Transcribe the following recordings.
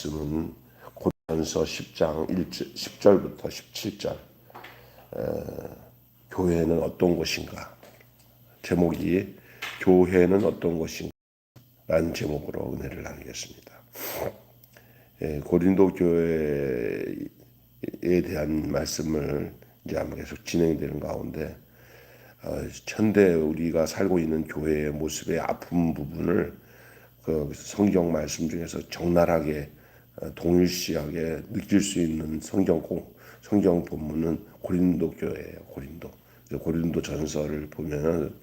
말씀은 고린도전서 10장 10절부터 17절. 교회는 어떤 곳인가? 제목이 교회는 어떤 곳인가? 라는 제목으로 은혜를 나누겠습니다. 고린도 교회에 대한 말씀을 이제 아마 계속 진행되는 가운데 현대 우리가 살고 있는 교회의 모습의 아픈 부분을 그 성경 말씀 중에서 적나라하게 동일시하게 느낄 수 있는 성경 본문은 고린도 교회예요. 고린도 전서를 보면은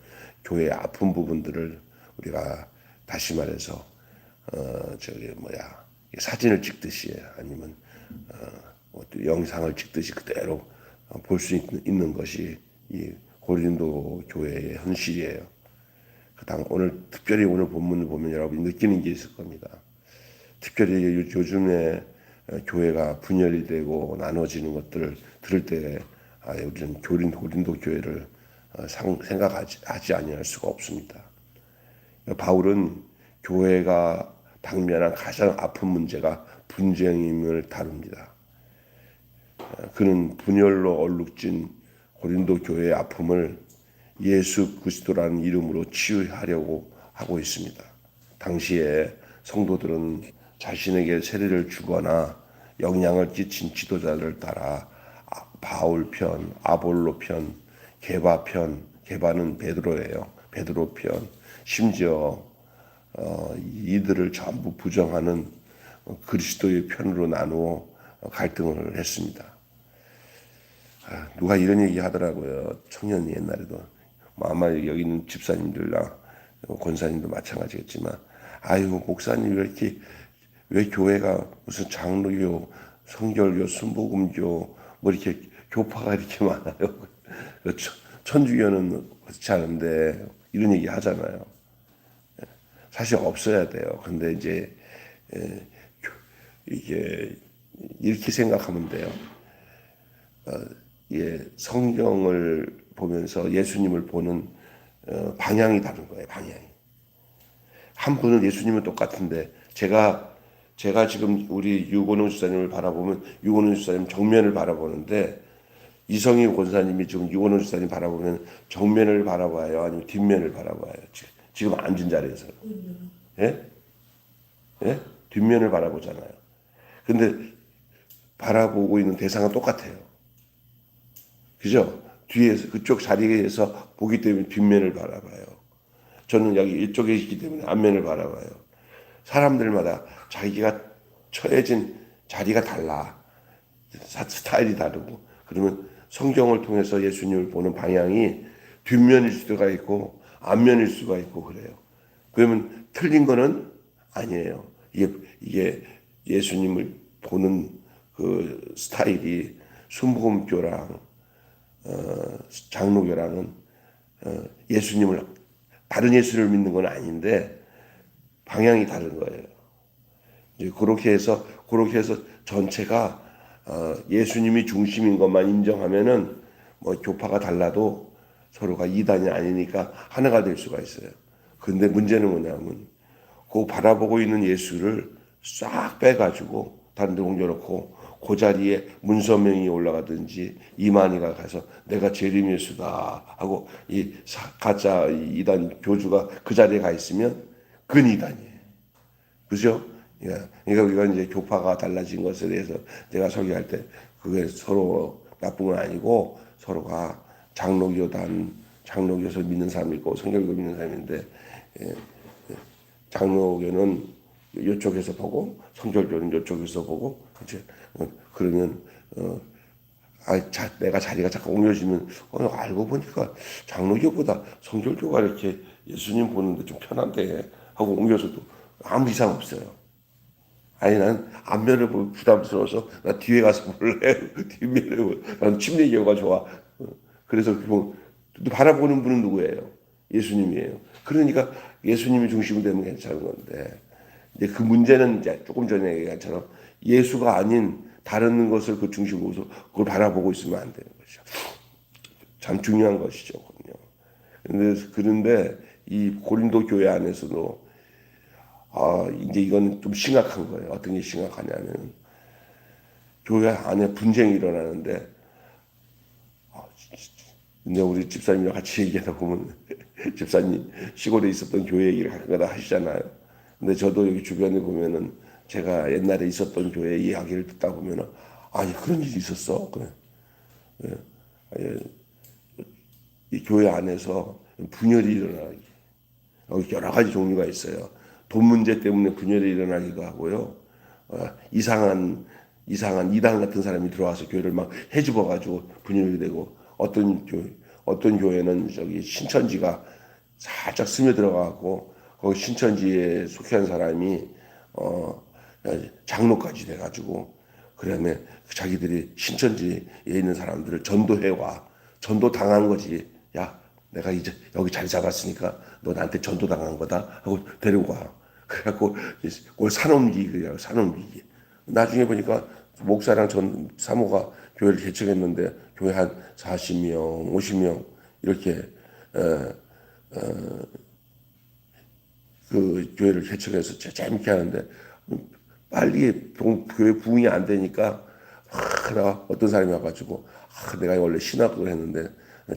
교회의 아픈 부분들을 우리가 다시 말해서 사진을 찍듯이 아니면 영상을 찍듯이 그대로 볼 수 있는 것이 이 고린도 교회의 현실이에요. 특별히 오늘 본문을 보면 여러분이 느끼는 게 있을 겁니다. 특별히 요즘에 교회가 분열이 되고 나눠지는 것들을 들을 때 우리는 고린도 교회를 생각하지 아니할 수가 없습니다. 바울은 교회가 당면한 가장 아픈 문제가 분쟁임을 다룹니다. 그는 분열로 얼룩진 고린도 교회의 아픔을 예수 그리스도라는 이름으로 치유하려고 하고 있습니다. 당시에 성도들은 자신에게 세례를 주거나 영향을 끼친 지도자를 따라 바울 편, 아볼로 편, 게바 편, 게바는 베드로예요. 베드로 편, 심지어 이들을 전부 부정하는 그리스도의 편으로 나누어 갈등을 했습니다. 누가 이런 얘기 하더라고요. 청년이 옛날에도. 아마 여기 있는 집사님들이나 권사님도 마찬가지겠지만, 목사님 왜 교회가 무슨 장로교, 성결교, 순복음교, 이렇게 교파가 이렇게 많아요. 천주교는 그렇지 않은데, 이런 얘기 하잖아요. 사실 없어야 돼요. 근데 이제, 이게, 이렇게 생각하면 돼요. 성경을 보면서 예수님을 보는 방향이 다른 거예요. 방향이. 한 분은 예수님은 똑같은데 제가 지금 우리 유건웅 집사님을 바라보면 유건웅 집사님 정면을 바라보는데 이성희 권사님이 지금 유건웅 집사님 바라보면 정면을 바라봐요, 아니면 뒷면을 바라봐요. 지금 앉은 자리에서. 예? 예? 뒷면을 바라보잖아요. 근데 바라보고 있는 대상은 똑같아요. 그죠? 뒤에서 그쪽 자리에서 보기 때문에 뒷면을 바라봐요. 저는 여기 이쪽에 있기 때문에 앞면을 바라봐요. 사람들마다 자기가 처해진 자리가 달라. 스타일이 다르고. 그러면 성경을 통해서 예수님을 보는 방향이 뒷면일 수가 있고 앞면일 수가 있고 그래요. 그러면 틀린 거는 아니에요. 이게 예수님을 보는 그 스타일이 순복음교랑 장로교랑은 예수님을 다른 예수를 믿는 건 아닌데 방향이 다른 거예요. 이제 그렇게 해서 전체가 예수님이 중심인 것만 인정하면은 교파가 달라도 서로가 이단이 아니니까 하나가 될 수가 있어요. 근데 문제는 뭐냐면 그 바라보고 있는 예수를 싹 빼가지고 다른 데 옮겨놓고 그 자리에 문서명이 올라가든지 이만희가 가서 내가 재림 예수다 하고 이 가짜 이단 교주가 그 자리에 가 있으면 그건 이단이에요. 그죠? 그러니까 우리가 이제 교파가 달라진 것에 대해서 제가 설교할 때 그게 서로 나쁜 건 아니고 서로가 장로교에서 믿는 사람이 있고 성결교 믿는 사람인데 장로교는 이쪽에서 보고 성결교는 이쪽에서 보고 이제 그러면 내가 자리가 잠깐 옮겨지면 알고 보니까 장로교보다 성결교가 이렇게 예수님 보는데 좀 편한데 하고 옮겨서도 아무 이상 없어요. 난 앞면을 보고 부담스러워서 나 뒤에 가서 볼래. 뒷면을 난 침례교가 좋아. 그래서 바라보는 분은 누구예요? 예수님이에요. 그러니까 예수님이 중심이 되면 괜찮은 건데 이제 그 문제는 이제 조금 전에 얘기한 것처럼 예수가 아닌 다른 것을 그 중심으로 해서 그걸 바라보고 있으면 안 되는 것이죠. 참 중요한 것이죠. 그런데 이 고린도 교회 안에서도 이제 이건 좀 심각한 거예요. 어떤 게 심각하냐면 교회 안에 분쟁이 일어나는데 근데 우리 집사님이랑 같이 얘기하다 보면 집사님 시골에 있었던 교회 얘기를 가끔가다 하시잖아요. 근데 저도 여기 주변에 보면은 제가 옛날에 있었던 교회 이야기를 듣다 보면은 아니 그런 일이 있었어. 그래. 예, 이 교회 안에서 분열이 일어나기. 여러 가지 종류가 있어요. 돈 문제 때문에 분열이 일어나기도 하고요. 이상한 이단 같은 사람이 들어와서 교회를 막 해집어 가지고 분열이 되고 어떤 교회는 저기 신천지가 살짝 스며들어가고 거기 신천지에 속한 사람이 어 장로까지 돼가지고 그다음에 자기들이 신천지에 있는 사람들을 전도해와 전도 당한 거지. 야 내가 이제 여기 자리 잡았으니까 너 나한테 전도 당한 거다 하고 데리고 와. 그래갖고 그걸 산옮기기라고 산옮기기. 나중에 보니까 목사랑 전 사모가 교회를 개척했는데 교회 한 40명, 50명 이렇게 그 교회를 개척해서 재밌게 하는데 빨리 교회 부흥이 안 되니까 나 어떤 사람이 와가지고 내가 원래 신학을 했는데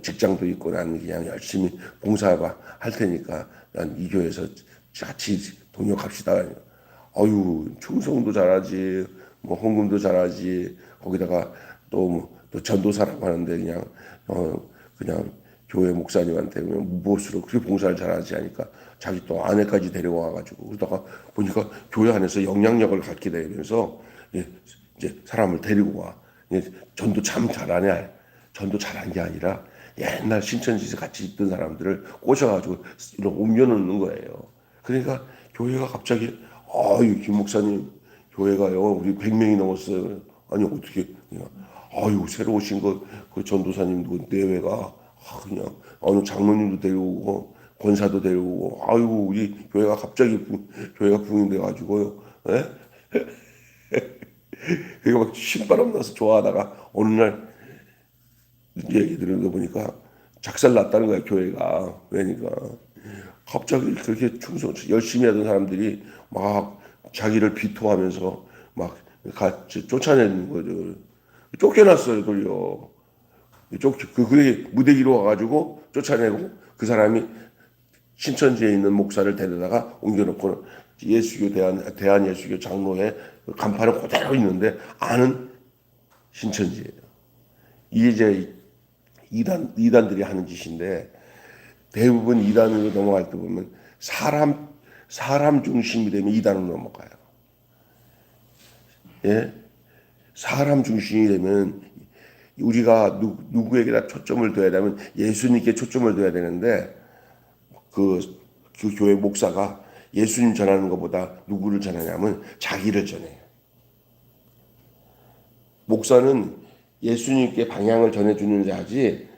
직장도 있고 나는 그냥 열심히 봉사할 테니까 난 이 교회에서 같이 동역합시다. 어유 충성도 잘하지 뭐 헌금도 잘하지 거기다가 또 전도사라고 하는데 그냥 교회 목사님한테 무엇으로 그렇게 봉사를 잘하지 하니까 자기 또 아내까지 데려와가지고 그러다가 보니까 교회 안에서 영향력을 갖게 되면서 이제 사람을 데리고 와. 전도 참 잘하냐. 전도 잘한 게 아니라 옛날 신천지에서 같이 있던 사람들을 꼬셔가지고 옮겨놓는 거예요. 그러니까 교회가 갑자기 아유 김 목사님 교회가요 우리 100명이 넘었어요. 아니 어떻게 그냥 아유 새로 오신 그 전도사님 그 내외가 그냥 어느 장로님도 데려오고 권사도 데려오고 아유 우리 교회가 갑자기 교회가 부흥돼 가지고요. 예? 그러니까 막 신바람 나서 좋아하다가 어느 날 얘기 들은 거 보니까 작살 났다는 거야 교회가. 그러니까 갑자기 그렇게 열심히 하던 사람들이 막 자기를 비토하면서 막 같이 쫓아내는 거죠. 쫓겨났어요 돌려. 그게 무대 위로 와가지고 쫓아내고 그 사람이 신천지에 있는 목사를 데려다가 옮겨놓고 예수교 대한 예수교 장로의 간판은 그대로 있는데 안은 신천지예요. 이게 이제 이단들이 하는 짓인데 대부분 이단으로 넘어갈 때 보면 사람 중심이 되면 이단으로 넘어가요. 예? 사람 중심이 되면 우리가 누구에게나 초점을 둬야 되면 예수님께 초점을 둬야 되는데 그 교회 목사가 예수님 전하는 것보다 누구를 전하냐면 자기를 전해요. 목사는 예수님께 방향을 전해주는 자지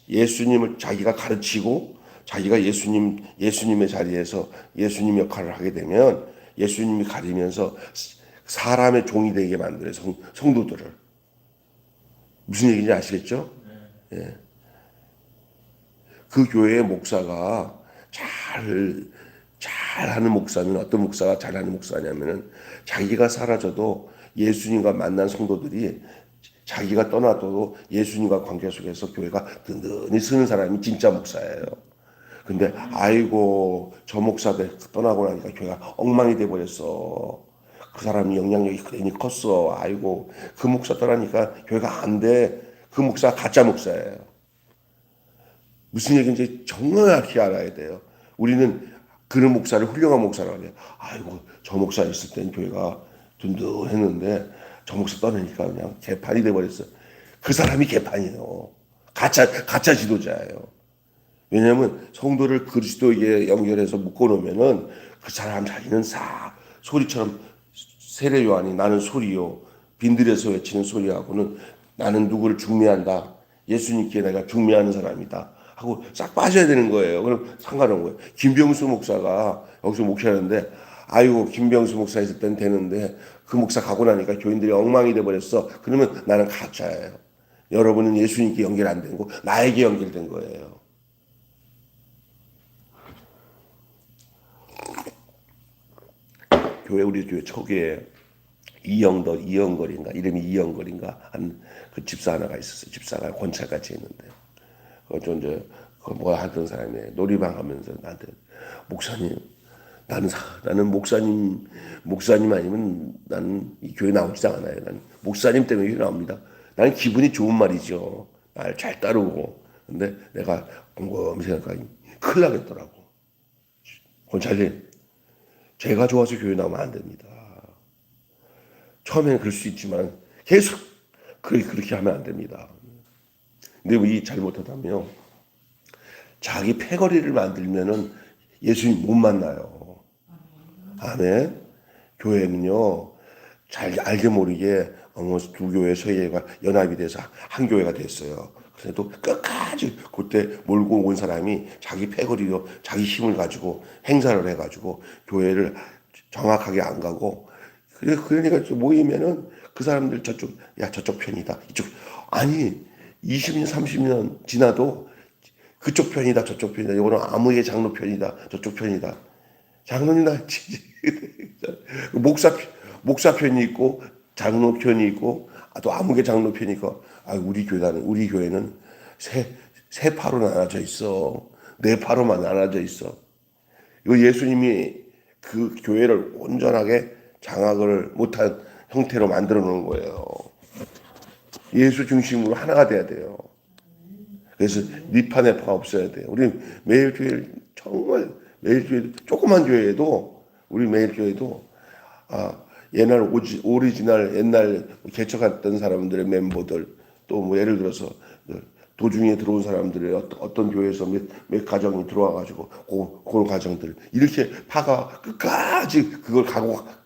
예수님을 자기가 가르치고 자기가 예수님의 자리에서 예수님 역할을 하게 되면 예수님이 가리면서 사람의 종이 되게 만들어요. 성도들을. 무슨 얘기인지 아시겠죠? 예. 그 교회의 목사가 잘하는 목사는 어떤 목사가 잘하는 목사냐면은 자기가 사라져도 예수님과 만난 성도들이 자기가 떠나도 예수님과 관계 속에서 교회가 든든히 서는 사람이 진짜 목사예요. 근데 아이고 저 목사 떠나고 나니까 교회가 엉망이 돼 버렸어. 그 사람이 영향력이 괜히 컸어. 아이고 그 목사 떠나니까 교회가 안 돼. 그 목사 가짜 목사예요. 무슨 얘기인지 정확히 알아야 돼요. 우리는 그런 목사를 훌륭한 목사라고 해요. 아이고 저 목사 있을 땐 교회가 든든했는데 저 목사 떠나니까 그냥 개판이 돼버렸어. 그 사람이 개판이에요. 가짜 지도자예요. 왜냐하면 성도를 그리스도에게 연결해서 묶어놓으면은 그 사람 자기는 소리처럼 세례 요한이 나는 소리요 빈들에서 외치는 소리하고는 나는 누구를 중매한다. 예수님께 내가 중매하는 사람이다. 하고 싹 빠져야 되는 거예요. 그럼 상관없는 거예요. 김병수 목사가 여기서 목회하는데 아이고 김병수 목사 있을 땐 되는데 그 목사 가고 나니까 교인들이 엉망이 돼버렸어. 그러면 나는 가짜예요. 여러분은 예수님께 연결 안 된 거 나에게 연결된 거예요. 우리 교회 초기에 이영걸인가 이름이 이영걸인가 한 그 집사 하나가 있었어요. 집사가 권찰같이 했는데 그좀 이제 뭐 하던 사람이 놀이방 하면서 나한테 목사님 나는 목사님 아니면 나는 이 교회 나오지 않아요. 나는 목사님 때문에 교회 나옵니다. 나는 기분이 좋은 말이죠. 날 잘 따르고. 근데 내가 곰곰이 생각하니 큰일 나겠더라고. 권찰님, 제가 좋아서 교회 나오면 안 됩니다. 처음에는 그럴 수 있지만 계속 그렇게 하면 안 됩니다. 근데 이 잘못하다면 자기 패거리를 만들면은 예수님 못 만나요. 아멘. 교회는요, 잘 알게 모르게 두 교회 서예가 연합이 돼서 한 교회가 됐어요. 그래도 끝까지 그때 몰고 온 사람이 자기 패거리로 자기 힘을 가지고 행사를 해가지고 교회를 정확하게 안 가고 그러니까 모이면은 그 사람들 저쪽 편이다. 이쪽 아니 20년 30년 지나도 그쪽 편이다 저쪽 편이다. 이거는 아무의 장로 편이다 저쪽 편이다. 장로님 나 목사 편이 있고 장로 편이 있고 또 아무개 장로 편이 있고 우리 교회는 세 파로 나눠져 있어. 네 파로만 나눠져 있어. 이거 예수님이 그 교회를 온전하게 장악을 못한 형태로 만들어 놓은 거예요. 예수 중심으로 하나가 돼야 돼요. 그래서 니파네파가 없어야 돼요. 우리 매일 교회를 정말 매일 교회 조그만 교회에도 우리 매일 교회도 옛날 오리지널 옛날 개척했던 사람들의 멤버들 또 뭐 예를 들어서 도중에 들어온 사람들의 어떤 교회에서 몇 가정이 들어와 가지고 그런 가정들 이렇게 파가 끝까지 그걸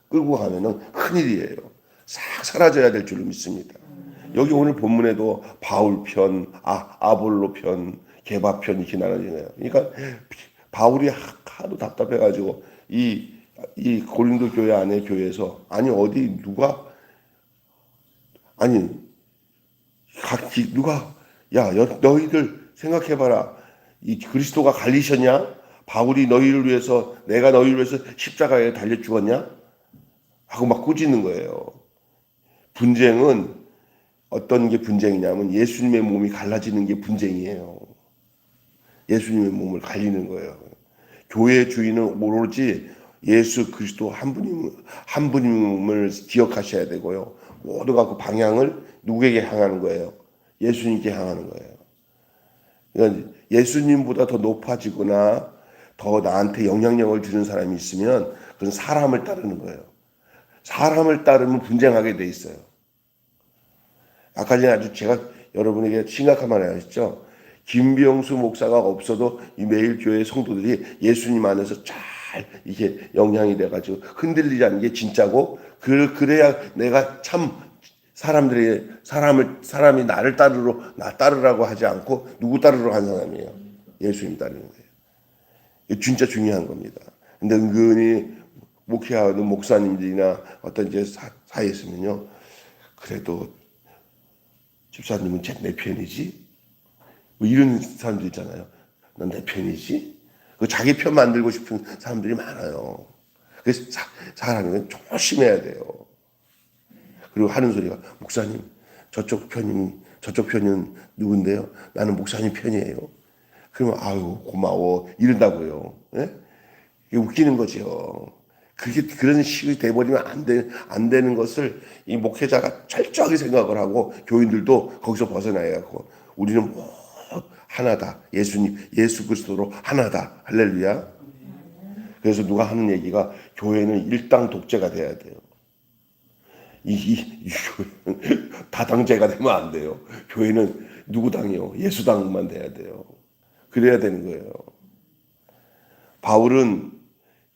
끌고 가면은 큰일이에요. 싹 사라져야 될 줄로 믿습니다. 여기 오늘 본문에도 바울 편, 아볼로 편, 게바 편 이렇게 나눠지네요. 그러니까 바울이 하도 답답해가지고 이 고린도 교회 안에 교회에서 어디 누가 너희들 생각해봐라. 이 그리스도가 갈리셨냐? 바울이 너희를 위해서 내가 너희를 위해서 십자가에 달려 죽었냐? 하고 막 꾸짖는 거예요. 분쟁은 어떤 게 분쟁이냐면 예수님의 몸이 갈라지는 게 분쟁이에요. 예수님의 몸을 갈리는 거예요. 교회의 주인은 오로지 예수 그리스도 한 분임을 기억하셔야 되고요. 모두가 그 방향을 누구에게 향하는 거예요? 예수님께 향하는 거예요. 그러니까 예수님보다 더 높아지거나 더 나한테 영향력을 주는 사람이 있으면 그건 사람을 따르는 거예요. 사람을 따르면 분쟁하게 돼 있어요. 아까 전에 제가 여러분에게 심각한 말을 하셨죠. 김병수 목사가 없어도 이 매일교회 성도들이 예수님 안에서 잘 이게 영향이 돼가지고 흔들리지 않는 게 진짜고 그래야 내가 참 사람이 나를 따르라고 하지 않고 누구 따르러 한 사람이에요. 예수님 따르는 거예요. 이게 진짜 중요한 겁니다. 근데 은근히 목회하는 목사님들이나 어떤 이제 사이에 있으면요. 그래도 집사님은 내 편이지? 뭐 이런 사람들 있잖아요. 넌 내 편이지? 그 자기 편 만들고 싶은 사람들이 많아요. 그래서 사람은 조심해야 돼요. 그리고 하는 소리가 목사님 저쪽 편은 누군데요? 나는 목사님 편이에요. 그러면 아유 고마워 이런다고요. 예? 이게 웃기는 거죠. 그런 식이 돼버리면 안 되는 것을 이 목회자가 철저하게 생각을 하고 교인들도 거기서 벗어나야 하고 우리는 하나다. 예수 그리스도로 하나다. 할렐루야. 그래서 누가 하는 얘기가 교회는 일당 독재가 돼야 돼요. 이 교회는 다당제가 되면 안 돼요. 교회는 누구 당이요? 예수 당만 돼야 돼요. 그래야 되는 거예요. 바울은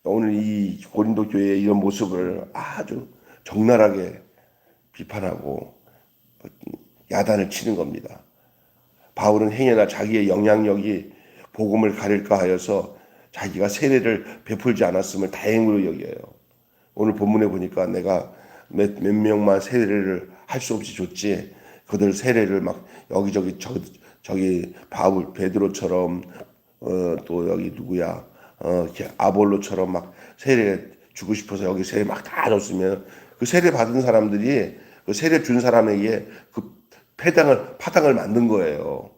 오늘 이 고린도 교회의 이런 모습을 아주 적나라하게 비판하고 야단을 치는 겁니다. 바울은 행여나 자기의 영향력이 복음을 가릴까 하여서 자기가 세례를 베풀지 않았음을 다행으로 여겨요. 오늘 본문에 보니까 내가 몇 명만 세례를 할 수 없이 줬지 그들 세례를 막 여기저기 저기 바울 베드로처럼 또 여기 누구야 아볼로처럼 막 세례 주고 싶어서 여기 세례 막 다 줬으면 그 세례 받은 사람들이 그 세례 준 사람에게 그 파당을 만든 거예요.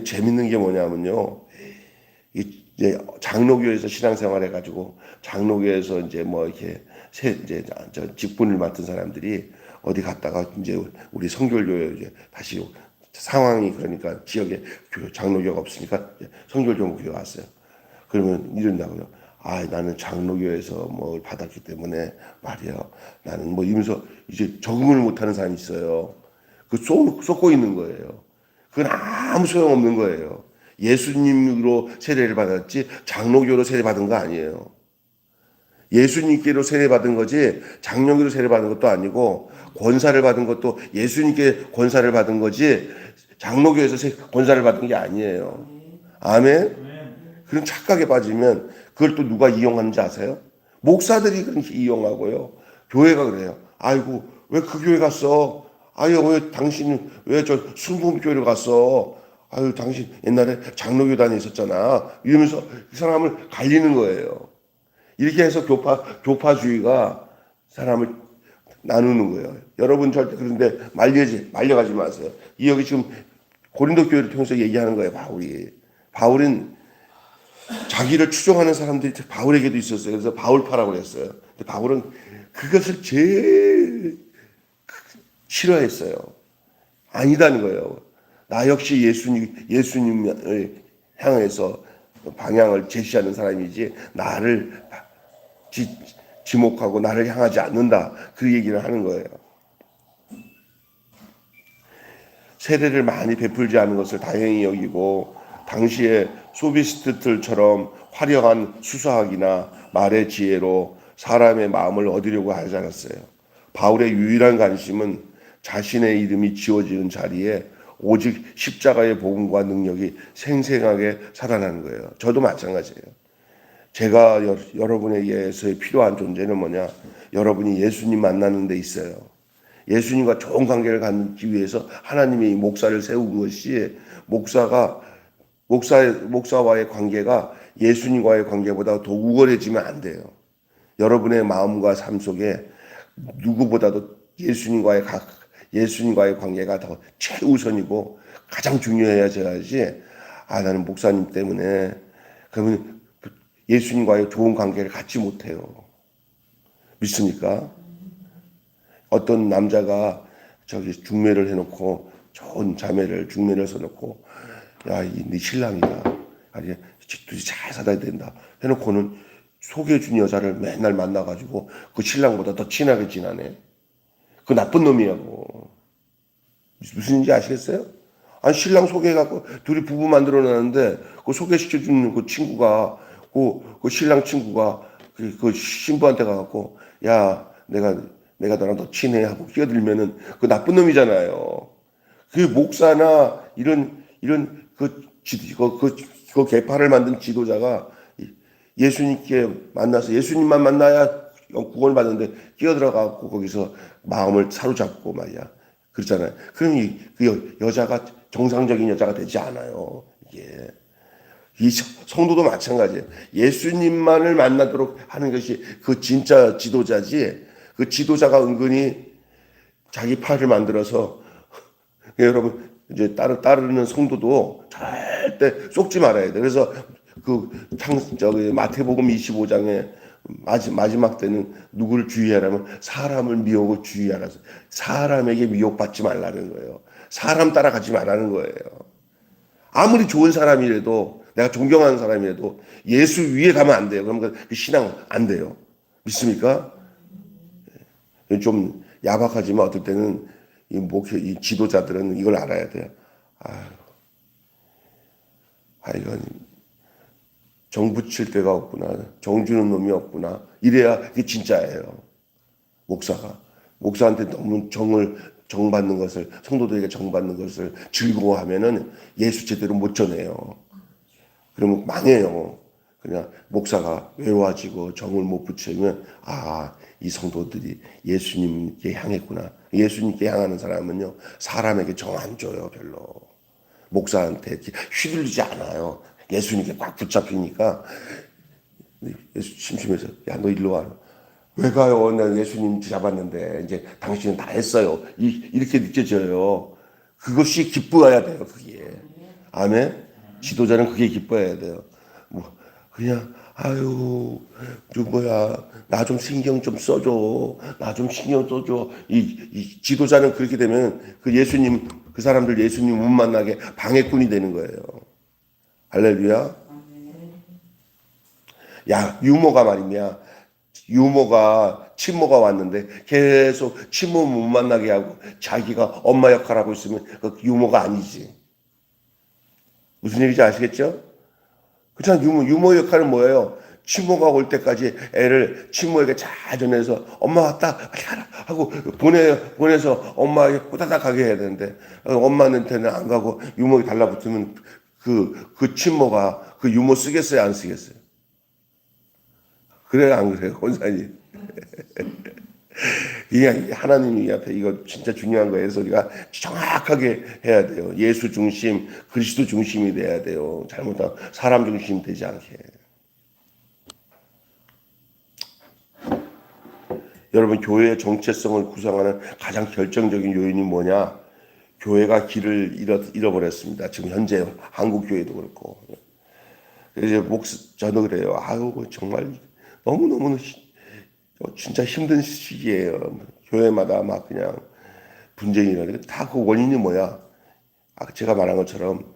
재밌는 게 뭐냐면요. 이제 장로교에서 신앙생활 해가지고 장로교에서 이제 뭐 이렇게 이제 직분을 맡은 사람들이 어디 갔다가 이제 우리 성결교에 이제 다시 상황이 그러니까 지역에 장로교가 없으니까 성결교회 왔어요. 그러면 이런다고요. 아, 나는 장로교에서 뭘 받았기 때문에 말이야. 나는 뭐 이러면서 이제 적응을 못하는 사람이 있어요. 그 쏟고 있는 거예요. 그건 아무 소용없는 거예요. 예수님으로 세례를 받았지 장로교로 세례받은 거 아니에요. 예수님께로 세례받은 거지 장로교로 세례받은 것도 아니고 권사를 받은 것도 예수님께 권사를 받은 거지 장로교에서 권사를 받은 게 아니에요. 아멘? 그런 착각에 빠지면 그걸 또 누가 이용하는지 아세요? 목사들이 그렇게 이용하고요. 교회가 그래요. 아이고 왜 그 교회 갔어? 아유 왜 당신 왜 저 순복음교회로 갔어? 아유 당신 옛날에 장로교 다녔었잖아. 이러면서 그 사람을 갈리는 거예요. 이렇게 해서 교파주의가 사람을 나누는 거예요. 여러분 절대 그런데 말려가지 마세요. 이 여기 지금 고린도 교회를 통해서 얘기하는 거예요. 바울은 자기를 추종하는 사람들이 바울에게도 있었어요. 그래서 바울파라고 그랬어요. 근데 바울은 그것을 제일 싫어했어요. 아니다는 거예요. 나 역시 예수님을 향해서 방향을 제시하는 사람이지 나를 지목하고 나를 향하지 않는다. 그 얘기를 하는 거예요. 세례를 많이 베풀지 않은 것을 다행히 여기고 당시에 소비스트들처럼 화려한 수사학이나 말의 지혜로 사람의 마음을 얻으려고 하지 않았어요. 바울의 유일한 관심은 자신의 이름이 지워지는 자리에 오직 십자가의 복음과 능력이 생생하게 살아나는 거예요. 저도 마찬가지예요. 제가 여러분에게서 필요한 존재는 뭐냐? 여러분이 예수님 만나는 데 있어요. 예수님과 좋은 관계를 갖기 위해서 하나님이 목사를 세운 것이 목사와의 관계가 예수님과의 관계보다 더 우월해지면 안 돼요. 여러분의 마음과 삶 속에 누구보다도 예수님과의 관계가 더 최우선이고 가장 중요해야지. 아, 나는 목사님 때문에 그러면 예수님과의 좋은 관계를 갖지 못해요. 믿습니까? 어떤 남자가 저기 중매를 해놓고 좋은 자매를 중매를 써놓고 야, 네 신랑이다. 아니, 둘이 잘 살아야 된다. 해놓고는 소개해준 여자를 맨날 만나가지고 그 신랑보다 더 친하게 지나네. 그 나쁜 놈이야고. 무슨 일인지 아시겠어요? 아니, 신랑 소개해갖고 둘이 부부 만들어놨는데 그 소개시켜주는 그 친구가 그 신랑 친구가 그 신부한테 가갖고 야, 내가 너랑 더 친해 하고 끼어들면은 그 나쁜 놈이잖아요. 그 목사나 이런 그 계파를 만든 지도자가 예수님께 만나서 예수님만 만나야 구원을 받는데 끼어들어가고 거기서 마음을 사로잡고 말이야. 그렇잖아요. 그럼 그 여자가 정상적인 여자가 되지 않아요. 이게. 이 성도도 마찬가지예요. 예수님만을 만나도록 하는 것이 그 진짜 지도자지. 그 지도자가 은근히 자기 팔을 만들어서 여러분 이제 따르는 성도도 절대 속지 말아야 돼. 그래서 마태복음 25장에 마지막 때는 누구를 주의하라면 사람을 미혹을 주의하라. 사람에게 미혹받지 말라는 거예요. 사람 따라가지 말라는 거예요. 아무리 좋은 사람이라도 내가 존경하는 사람이라도 예수 위에 가면 안 돼요. 그러면 그 신앙 안 돼요. 믿습니까? 좀 야박하지만 어떨 때는 이 지도자들은 이걸 알아야 돼요. 이건 정 붙일 데가 없구나. 정 주는 놈이 없구나. 이래야 그게 진짜예요. 목사한테 너무 정 받는 것을, 성도들에게 정 받는 것을 즐거워하면은 예수 제대로 못 전해요. 그러면 망해요. 그냥 목사가 외로워지고 정을 못 붙이면 이 성도들이 예수님께 향했구나. 예수님께 향하는 사람은요, 사람에게 정 안 줘요, 별로. 목사한테 휘둘리지 않아요. 예수님께 꽉 붙잡히니까 예수 심심해서 야 너 일로 와. 왜 가요? 나 예수님 잡았는데 이제 당신은 다 했어요. 이렇게 느껴져요. 그것이 기뻐야 돼요. 그게. 아멘. 지도자는 그게 기뻐야 돼요. 뭐 그냥 아유 저 뭐야 나 좀 신경 좀 써줘. 나 좀 신경 써줘. 이 지도자는 그렇게 되면 그 예수님 그 사람들 예수님 못 만나게 방해꾼이 되는 거예요. 할렐루야. 야 유모가 말이냐. 유모가 친모가 왔는데 계속 친모 못 만나게 하고 자기가 엄마 역할하고 있으면 그 유모가 아니지. 무슨 얘기인지 아시겠죠? 그렇잖아. 유모 역할은 뭐예요? 친모가 올 때까지 애를 친모에게 잘 전해서 엄마 왔다 빨리 가라 하고 보내서 엄마에게 후다닥 가게 해야 되는데 엄마한테는 안 가고 유모에 달라붙으면 그 친모가 그 유모 쓰겠어요 안 쓰겠어요? 그래요 안 그래요 권사님? 이게 하나님이 앞에 이거 진짜 중요한 거예요. 그래서 우리가 정확하게 해야 돼요. 예수 중심, 그리스도 중심이 돼야 돼요. 잘못하면 사람 중심 되지 않게. 여러분 교회의 정체성을 구성하는 가장 결정적인 요인이 뭐냐? 교회가 길을 잃어버렸습니다. 지금 현재 한국 교회도 그렇고. 이제 저도 그래요. 아유 정말 너무너무 진짜 힘든 시기예요. 교회마다 막 그냥 분쟁이 일어나는데 다 그 원인이 뭐야? 제가 말한 것처럼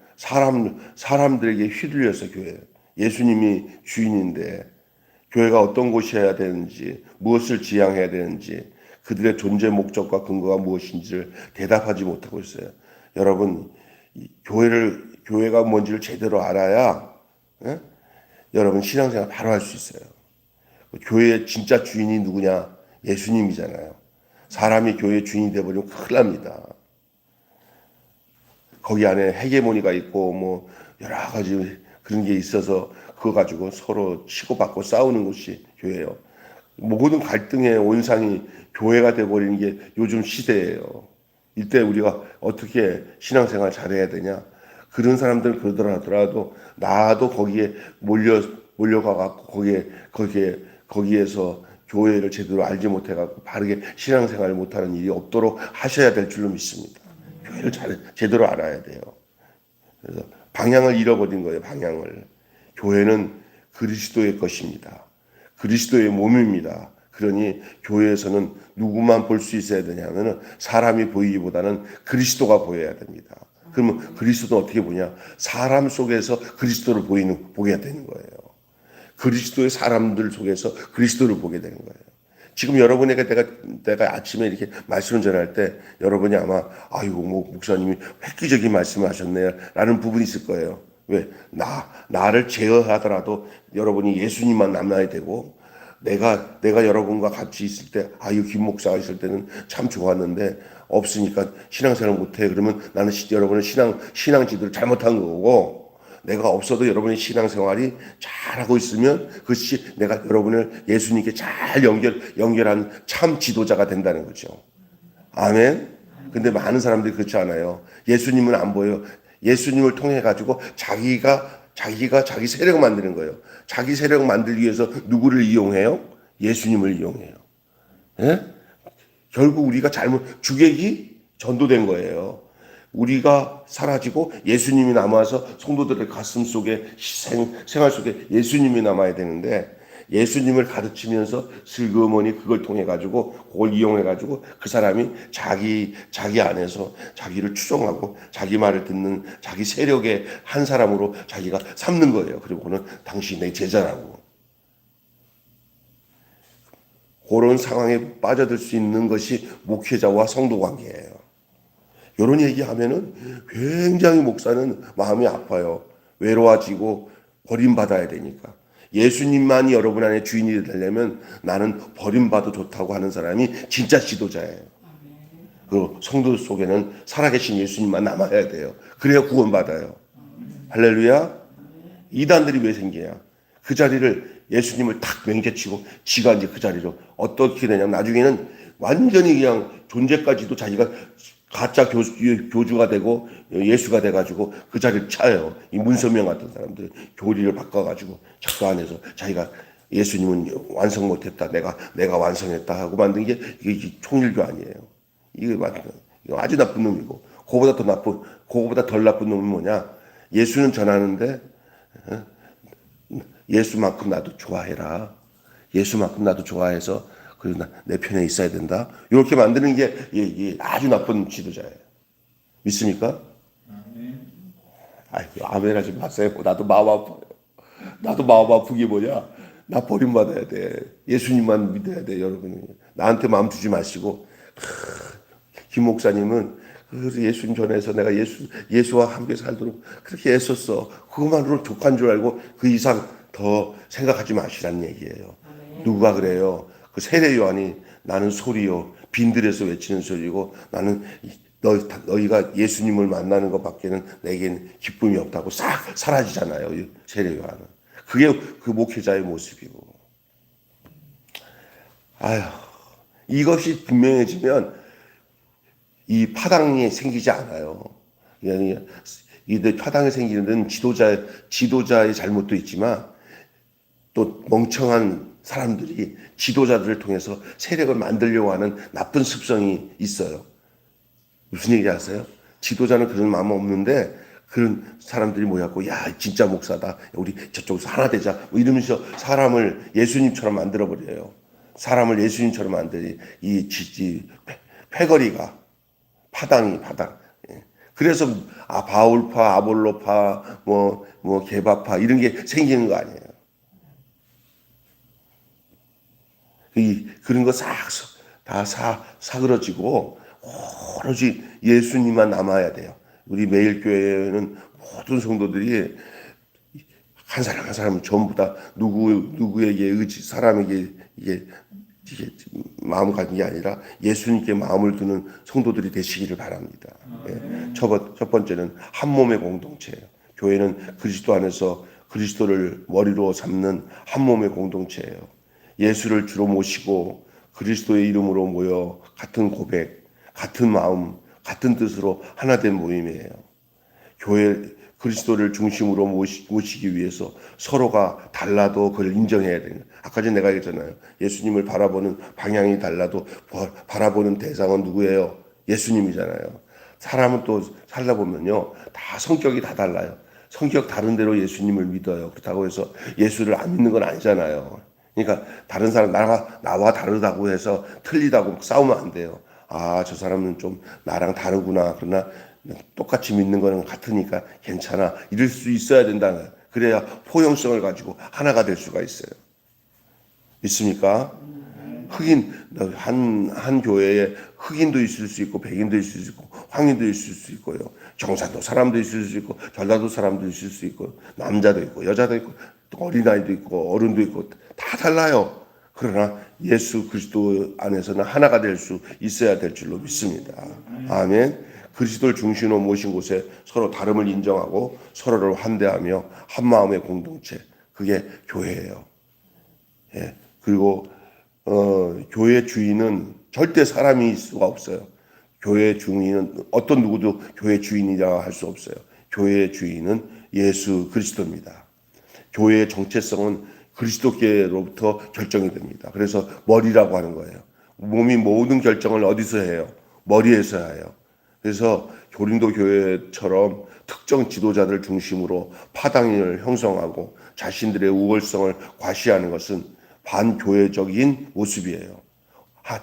사람들에게 휘둘려서 교회. 예수님이 주인인데 교회가 어떤 곳이어야 되는지, 무엇을 지향해야 되는지, 그들의 존재 목적과 근거가 무엇인지를 대답하지 못하고 있어요. 여러분, 교회가 뭔지를 제대로 알아야, 예? 여러분 신앙생활 바로 할 수 있어요. 교회의 진짜 주인이 누구냐? 예수님이잖아요. 사람이 교회의 주인이 되어버리면 큰일 납니다. 거기 안에 헤게모니가 있고 뭐 여러 가지 그런 게 있어서 그거 가지고 서로 치고받고 싸우는 것이 교회예요. 모든 갈등의 온상이 교회가 되어버리는 게 요즘 시대예요. 이때 우리가 어떻게 신앙생활 잘해야 되냐? 그런 사람들은 그러더라도 나도 거기에 몰려가 갖고 거기에서 교회를 제대로 알지 못해 갖고 바르게 신앙생활을 못하는 일이 없도록 하셔야 될 줄로 믿습니다. 교회를 제대로 알아야 돼요. 그래서 방향을 잃어버린 거예요. 방향을. 교회는 그리스도의 것입니다. 그리스도의 몸입니다. 그러니 교회에서는 누구만 볼 수 있어야 되냐면은 사람이 보이기보다는 그리스도가 보여야 됩니다. 그러면 그리스도는 어떻게 보냐? 사람 속에서 그리스도를 보게 되는 거예요. 그리스도의 사람들 속에서 그리스도를 보게 되는 거예요. 지금 여러분에게 내가 아침에 이렇게 말씀을 전할 때 여러분이 아마 아이고 뭐 목사님이 획기적인 말씀을 하셨네요 라는 부분이 있을 거예요. 왜? 나를 제어하더라도 여러분이 예수님만 남아야 되고 내가 여러분과 같이 있을 때 아유 김 목사가 있을 때는 참 좋았는데 없으니까 신앙생활 못해. 그러면 나는 여러분은 신앙 지도를 잘못한 거고 내가 없어도 여러분의 신앙생활이 잘하고 있으면 그것이 내가 여러분을 예수님께 잘 연결한 참 지도자가 된다는 거죠. 아멘. 근데 많은 사람들이 그렇지 않아요. 예수님은 안 보여요. 예수님을 통해 가지고 자기가 자기 세력을 만드는 거예요. 자기 세력을 만들기 위해서 누구를 이용해요? 예수님을 이용해요. 예? 결국 우리가 주객이 전도된 거예요. 우리가 사라지고 예수님이 남아서 성도들의 가슴 속에 생활 속에 예수님이 남아야 되는데 예수님을 가르치면서 슬그머니 그걸 통해 가지고 그걸 이용해 가지고 그 사람이 자기 안에서 자기를 추종하고 자기 말을 듣는 자기 세력의 한 사람으로 자기가 삼는 거예요. 그리고 그는 당신 내 제자라고. 그런 상황에 빠져들 수 있는 것이 목회자와 성도 관계예요. 이런 얘기하면은 굉장히 목사는 마음이 아파요. 외로워지고 버림받아야 되니까. 예수님만이 여러분 안에 주인이 되려면 나는 버림받아도 좋다고 하는 사람이 진짜 지도자예요. 그리고 성도 속에는 살아계신 예수님만 남아야 돼요. 그래야 구원받아요. 할렐루야. 이단들이 왜 생겨요? 그 자리를 예수님을 탁 맹개치고 지가 이제 그 자리로 어떻게 되냐면 나중에는 완전히 그냥 존재까지도 자기가 가짜 교주가 되고 예수가 돼가지고 그 자리를 차요. 이 문선명 같은 사람들 교리를 바꿔가지고 자꾸 안에서 자기가 예수님은 완성 못했다. 내가 완성했다 하고 만든 게 이게 총일교 아니에요. 이거 아주 나쁜 놈이고, 그거보다 덜 나쁜 놈은 뭐냐? 예수는 전하는데 예수만큼 나도 좋아해라. 예수만큼 나도 좋아해서 그리고 내 편에 있어야 된다. 이렇게 만드는 게 아주 나쁜 지도자예요. 믿습니까? 아멘 하지 마세요. 나도 마음 아파요. 나도 마음 아픈 게 뭐냐? 나 버림받아야 돼. 예수님만 믿어야 돼, 여러분. 나한테 마음 주지 마시고. 김 목사님은 예수님 전해서 내가 예수와 함께 살도록 그렇게 애썼어. 그것만으로 족한 줄 알고 그 이상 더 생각하지 마시라는 얘기예요. 누가 그래요? 그 세례 요한이 나는 소리요. 빈들에서 외치는 소리고 나는 너희가 예수님을 만나는 것밖에는 내게는 기쁨이 없다고 싹 사라지잖아요. 세례 요한은. 그게 그 목회자의 모습이고. 아휴, 이것이 분명해지면 이 파당이 생기지 않아요. 이 파당이 생기는 데는 지도자의 잘못도 있지만 또 멍청한 사람들이 지도자들을 통해서 세력을 만들려고 하는 나쁜 습성이 있어요. 무슨 얘기 아세요? 지도자는 그런 마음 없는데 그런 사람들이 모여갖고 야 진짜 목사다. 우리 저쪽에서 하나 되자. 뭐 이러면서 사람을 예수님처럼 만들어버려요. 사람을 예수님처럼 만들이 이 패거리가 파당. 그래서 바울파, 아볼로파, 게바파 이런 게 생기는 거 아니에요. 그런 거 다 사그러지고 오로지 예수님만 남아야 돼요. 우리 매일교회는 모든 성도들이 한 사람 한 사람은 전부 다 누구에게 사람에게 이게 마음을 가진 게 아니라 예수님께 마음을 두는 성도들이 되시기를 바랍니다. 첫 번째는 한 몸의 공동체예요. 교회는 그리스도 안에서 그리스도를 머리로 삼는 한 몸의 공동체예요. 예수를 주로 모시고 그리스도의 이름으로 모여 같은 고백, 같은 마음, 같은 뜻으로 하나 된 모임이에요. 교회 그리스도를 중심으로 모시기 위해서 서로가 달라도 그걸 인정해야 돼요. 아까 전에 내가 얘기했잖아요. 예수님을 바라보는 방향이 달라도 바라보는 대상은 누구예요? 예수님이잖아요. 사람은 또 살다 보면요. 다 성격이 다 달라요. 성격 다른 대로 예수님을 믿어요. 그렇다고 해서 예수를 안 믿는 건 아니잖아요. 그러니까 다른 사람 나와 다르다고 해서 틀리다고 싸우면 안 돼요. 저 사람은 좀 나랑 다르구나. 그러나 똑같이 믿는 거는 같으니까 괜찮아. 이럴 수 있어야 된다. 그래야 포용성을 가지고 하나가 될 수가 있어요. 믿습니까? 한 교회에 흑인도 있을 수 있고, 백인도 있을 수 있고, 황인도 있을 수 있고요. 경상도 사람도 있을 수 있고, 전라도 사람도 있을 수 있고, 남자도 있고, 여자도 있고, 어린아이도 있고, 어른도 있고, 다 달라요. 그러나 예수 그리스도 안에서는 하나가 될 수 있어야 될 줄로 믿습니다. 아멘. 그리스도를 중심으로 모신 곳에 서로 다름을 인정하고 서로를 환대하며 한 마음의 공동체. 그게 교회예요. 예. 그리고 교회 주인은 절대 사람일 수가 없어요. 교회 주인은 어떤 누구도 교회 주인이라 할 수 없어요. 교회의 주인은 예수 그리스도입니다. 교회의 정체성은 그리스도께로부터 결정이 됩니다. 그래서 머리라고 하는 거예요. 몸이 모든 결정을 어디서 해요? 머리에서 해요. 그래서 고린도 교회처럼 특정 지도자들 중심으로 파당을 형성하고 자신들의 우월성을 과시하는 것은 반교회적인 모습이에요.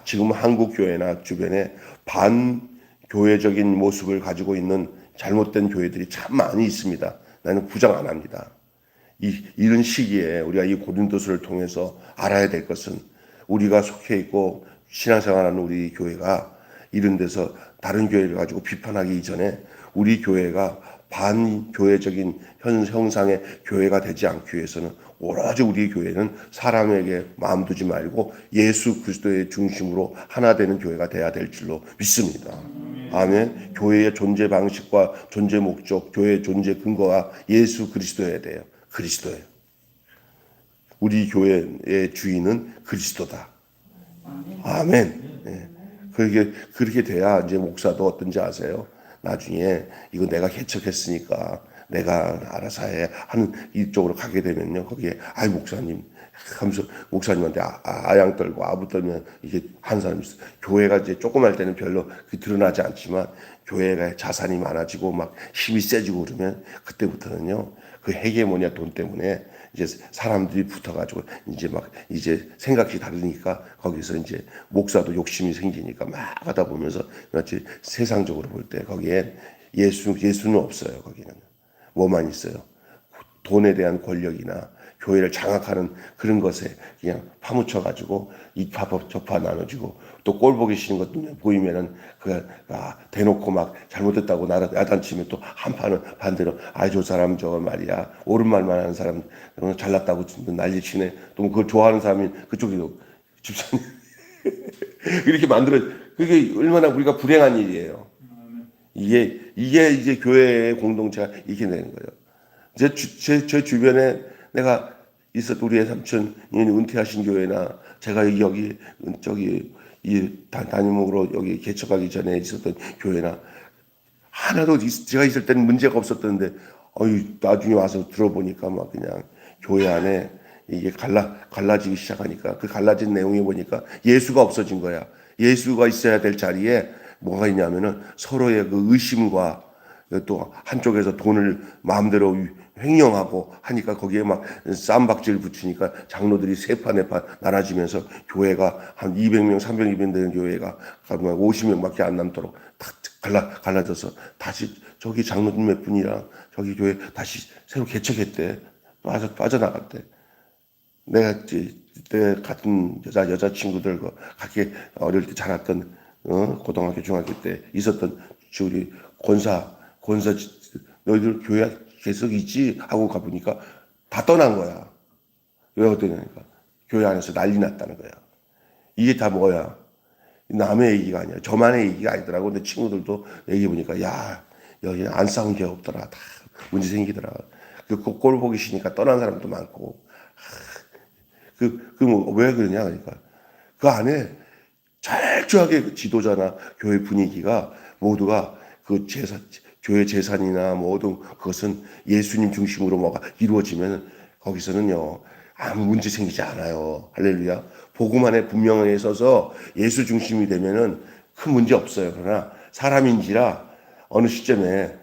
지금 한국 교회나 주변에 반교회적인 모습을 가지고 있는 잘못된 교회들이 참 많이 있습니다. 나는 부정 안 합니다. 이런 시기에 우리가 이 고린도서를 통해서 알아야 될 것은 우리가 속해 있고 신앙생활하는 우리 교회가 이런 데서 다른 교회를 가지고 비판하기 이전에 우리 교회가 반교회적인 형상의 교회가 되지 않기 위해서는 오로지 우리 교회는 사람에게 마음 두지 말고 예수 그리스도의 중심으로 하나 되는 교회가 돼야 될 줄로 믿습니다. 아멘. 교회의 존재 방식과 존재 목적, 교회의 존재 근거가 예수 그리스도여야 돼요. 그리스도예요. 우리 교회의 주인은 그리스도다. 아멘. 네. 그렇게 돼야 이제 목사도 어떤지 아세요? 나중에 이거 내가 개척했으니까 내가 알아서 해 하는 이쪽으로 가게 되면요. 거기에 목사님 하면서 목사님한테 아양 떨고 아부 떨면 이게 한 사람이 있어. 교회가 이제 조그만 때는 별로 드러나지 않지만 교회가 자산이 많아지고 막 힘이 세지고 그러면 그때부터는요 그 헤게모니아 돈 때문에 이제 사람들이 붙어가지고 이제 막 이제 생각이 다르니까 거기서 이제 목사도 욕심이 생기니까 막 하다 보면서 마치 세상적으로 볼 때 거기엔 예수는 없어요. 거기는 뭐만 있어요. 돈에 대한 권력이나 교회를 장악하는 그런 것에 그냥 파묻혀가지고 이파 저파 나눠지고 또 꼴 보기 싫은 것 보이면은 대놓고 막 잘못됐다고 야단치면 또 한판은 반대로 저 사람 저거 말이야 옳은 말만 하는 사람 잘났다고 난리치네 또 그걸 좋아하는 사람이 그쪽에도 집사님 이렇게 만들어 그게 얼마나 우리가 불행한 일이에요. 이게 이제 교회의 공동체가 이렇게 되는 거예요. 제 주변에 내가 우리의 삼촌 은퇴하신 교회나 제가 여기 저기 이 담임목으로 여기 개척하기 전에 있었던 교회나 하나도 제가 있을 때는 문제가 없었던데 나중에 와서 들어보니까 막 그냥 교회 안에 이게 갈라지기 시작하니까 그 갈라진 내용에 보니까 예수가 없어진 거야. 예수가 있어야 될 자리에 뭐가 있냐면은 서로의 그 의심과 또 한쪽에서 돈을 마음대로 횡령하고 하니까 거기에 막 쌈박질 붙이니까 장로들이 세 판 네 판 나눠지면서 교회가 한 200명, 300명 되는 교회가 50명밖에 안 남도록 다 갈라져서 다시 저기 장로들 몇 분이랑 저기 교회 다시 새로 개척했대. 빠져나갔대. 내가 그때 같은 여자 친구들과 같이 어릴 때 자랐던 고등학교 중학교 때 있었던 우리 권사 너희들 교회 계속 있지 하고 가보니까 다 떠난 거야. 왜 어떠냐니까 교회 안에서 난리 났다는 거야. 이게 다 뭐야? 남의 얘기가 아니야. 저만의 얘기가 아니더라고. 근데 친구들도 얘기해 보니까 야 여기 안 싸운 게 없더라. 다 문제 생기더라. 꼴 보기 싫으니까 떠난 사람도 많고. 왜 그러냐 그러니까 그 안에 철저하게 그 지도자나 교회 분위기가 모두가 교회 재산이나 모든 그것은 예수님 중심으로 뭐가 이루어지면 거기서는요 아무 문제 생기지 않아요. 할렐루야. 복음 안에 분명하게 서서 예수 중심이 되면은 큰 문제 없어요. 그러나 사람인지라 어느 시점에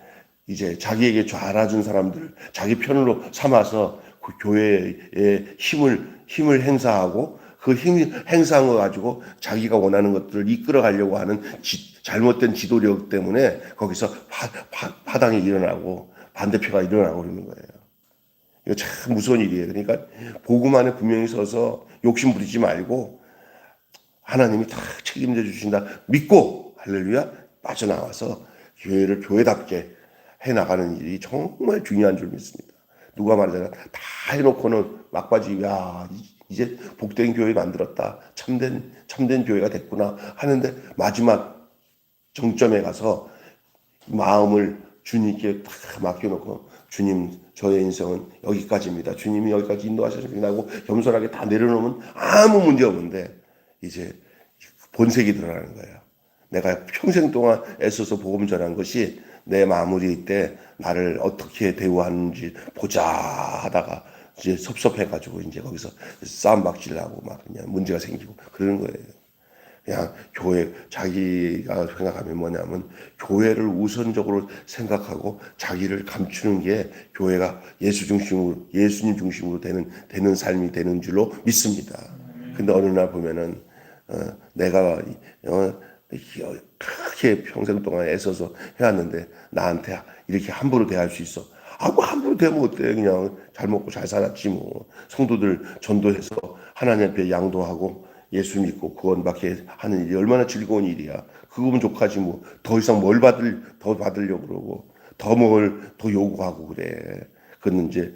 이제 자기에게 알아준 사람들 자기 편으로 삼아서 그 교회의 힘을 행사하고 그 힘 행사한 거 가지고 자기가 원하는 것들을 이끌어 가려고 하는 잘못된 지도력 때문에 거기서 파당이 일어나고 반대표가 일어나고 그러는 거예요. 이거 참 무서운 일이에요. 그러니까 복음 안에 분명히 서서 욕심 부리지 말고 하나님이 다 책임져 주신다 믿고 할렐루야 빠져나와서 교회를 교회답게 해나가는 일이 정말 중요한 줄 믿습니다. 누가 말하잖아. 다 해놓고는 막바지 이제 복된 교회 만들었다. 참된 교회가 됐구나 하는데 마지막 정점에 가서 마음을 주님께 다 맡겨놓고 주님 저의 인생은 여기까지입니다. 주님이 여기까지 인도하셨습니다 하고 겸손하게 다 내려놓으면 아무 문제 없는데 이제 본색이 드러나는 거예요. 내가 평생 동안 애써서 복음 전한 것이 내 마무리 때 나를 어떻게 대우하는지 보자 하다가 이제 섭섭해가지고 이제 거기서 싸움박질나고 막 그냥 문제가 생기고 그러는 거예요. 그냥 자기가 생각하면 뭐냐면 교회를 우선적으로 생각하고 자기를 감추는 게 교회가 예수님 중심으로 되는 삶이 되는 줄로 믿습니다. 근데 어느 날 보면은 내가 크게 평생 동안 애써서 해왔는데 나한테 이렇게 함부로 대할 수 있어. 뭐 함부로 대면 어때? 그냥 잘 먹고 잘 살았지 뭐. 성도들 전도해서 하나님 앞에 양도하고 예수 믿고 구원받게 하는 일이 얼마나 즐거운 일이야. 그거면 족하지 뭐. 더 이상 더 받으려고 그러고 더 요구하고 그래. 그건 이제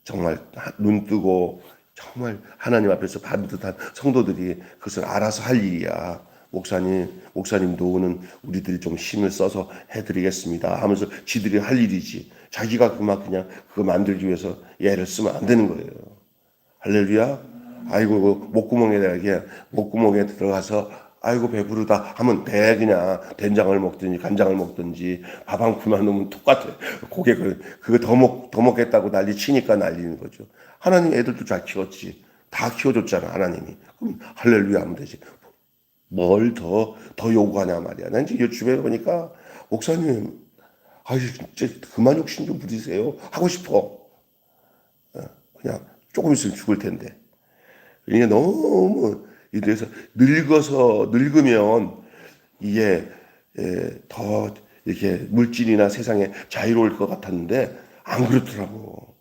정말 눈 뜨고 정말 하나님 앞에서 반듯한 성도들이 그것을 알아서 할 일이야. 목사님도 오는 우리들이 좀 힘을 써서 해드리겠습니다 하면서 지들이 할 일이지. 자기가 그냥 그거 만들기 위해서 애를 쓰면 안 되는 거예요. 할렐루야. 아이고 목구멍에 들어가서 아이고 배부르다 하면 돼. 그냥 된장을 먹든지 간장을 먹든지 밥 한 그릇만 넣으면 똑같아. 고개 그거 더 먹겠다고 난리 치니까 날리는 거죠. 하나님 애들도 잘 키웠지. 다 키워줬잖아 하나님이. 그럼 할렐루야 하면 되지. 뭘 더 요구하냐 말이야. 난 이제 주변에 보니까 목사님, 아유 진짜 그만 욕심 좀 부리세요. 하고 싶어. 그냥 조금 있으면 죽을 텐데. 이게 너무 이래서 늙으면 이게 더 이렇게 물질이나 세상에 자유로울 것 같았는데 안 그렇더라고.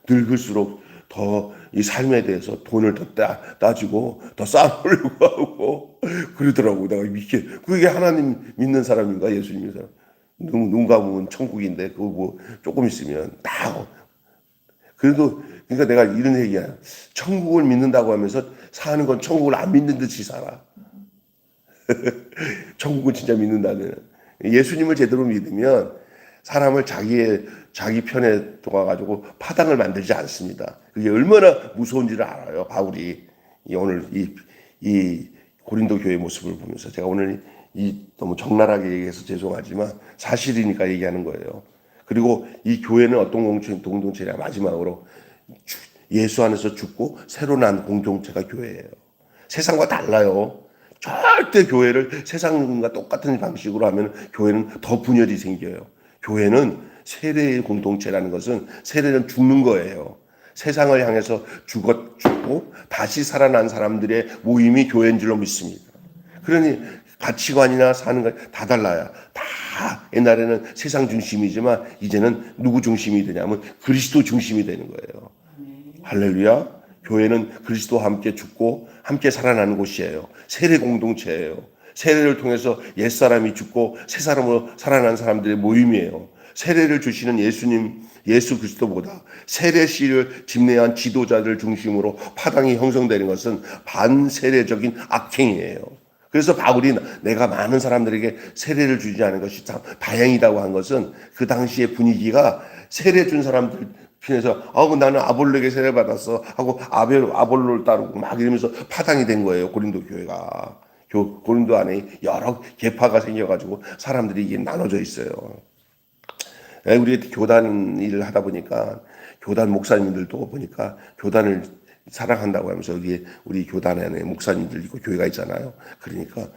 늙을수록 더 이 삶에 대해서 돈을 더 따지고 더 쌓아보려고 하고 그러더라고. 내가 그게 하나님 믿는 사람인가 예수님 믿는 사람. 눈 감으면 천국인데 그거 뭐 조금 있으면 다. 그래도 그러니까 내가 이런 얘기야. 천국을 믿는다고 하면서 사는 건 천국을 안 믿는 듯이 살아. 천국은 진짜 믿는다는. 예수님을 제대로 믿으면 사람을 자기 편에 도와가지고 파당을 만들지 않습니다. 그게 얼마나 무서운지를 알아요. 바울이 오늘 이 고린도 교회 모습을 보면서 제가 오늘 너무 적나라하게 얘기해서 죄송하지만 사실이니까 얘기하는 거예요. 그리고 이 교회는 어떤 공동체냐 마지막으로 예수 안에서 죽고 새로 난 공동체가 교회예요. 세상과 달라요. 절대 교회를 세상과 똑같은 방식으로 하면 교회는 더 분열이 생겨요. 교회는 세례의 공동체라는 것은 세례는 죽는 거예요. 세상을 향해서 죽고 다시 살아난 사람들의 모임이 교회인 줄로 믿습니다. 그러니 가치관이나 사는 것 다 달라요. 다 옛날에는 세상 중심이지만 이제는 누구 중심이 되냐면 그리스도 중심이 되는 거예요. 할렐루야. 교회는 그리스도와 함께 죽고 함께 살아나는 곳이에요. 세례 공동체예요. 세례를 통해서 옛사람이 죽고 새 사람으로 살아난 사람들의 모임이에요. 세례를 주시는 예수 그리스도보다 세례시를 집례한 지도자들 중심으로 파당이 형성되는 것은 반세례적인 악행이에요. 그래서 바울이 내가 많은 사람들에게 세례를 주지 않은 것이 참 다행이라고 한 것은 그 당시의 분위기가 세례 준 사람들 편에서 나는 아볼로에게 세례 받았어 하고 아볼로를 따르고 막 이러면서 파당이 된 거예요. 고린도 교회가. 고린도 안에 여러 계파가 생겨가지고 사람들이 이게 나눠져 있어요. 우리 교단 일을 하다 보니까 교단 목사님들도 보니까 교단을 사랑한다고 하면서 우리 교단 안에 목사님들 있고 교회가 있잖아요. 그러니까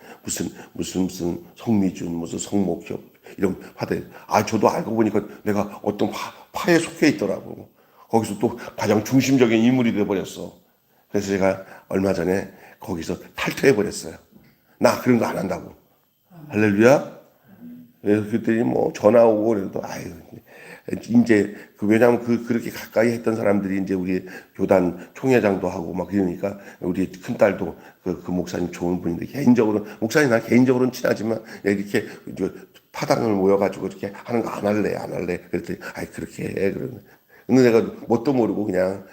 무슨 성미준 무슨 성목협 이런 파대. 저도 알고 보니까 내가 어떤 파에 속해 있더라고. 거기서 또 가장 중심적인 인물이 돼 버렸어. 그래서 제가 얼마 전에 거기서 탈퇴해 버렸어요. 나 그런 거 안 한다고. 할렐루야. 그랬더니 뭐 전화 오고 그래도 이제 왜냐하면 그렇게 가까이 했던 사람들이 이제 우리 교단 총회장도 하고 막 그러니까 우리 큰 딸도 그 목사님 좋은 분인데 개인적으로 목사님 나 개인적으로는 친하지만 이렇게 파당을 모여가지고 이렇게 하는 거 안 할래 그랬더니 그렇게 해 그러는. 근데 내가 뭣도 모르고 그냥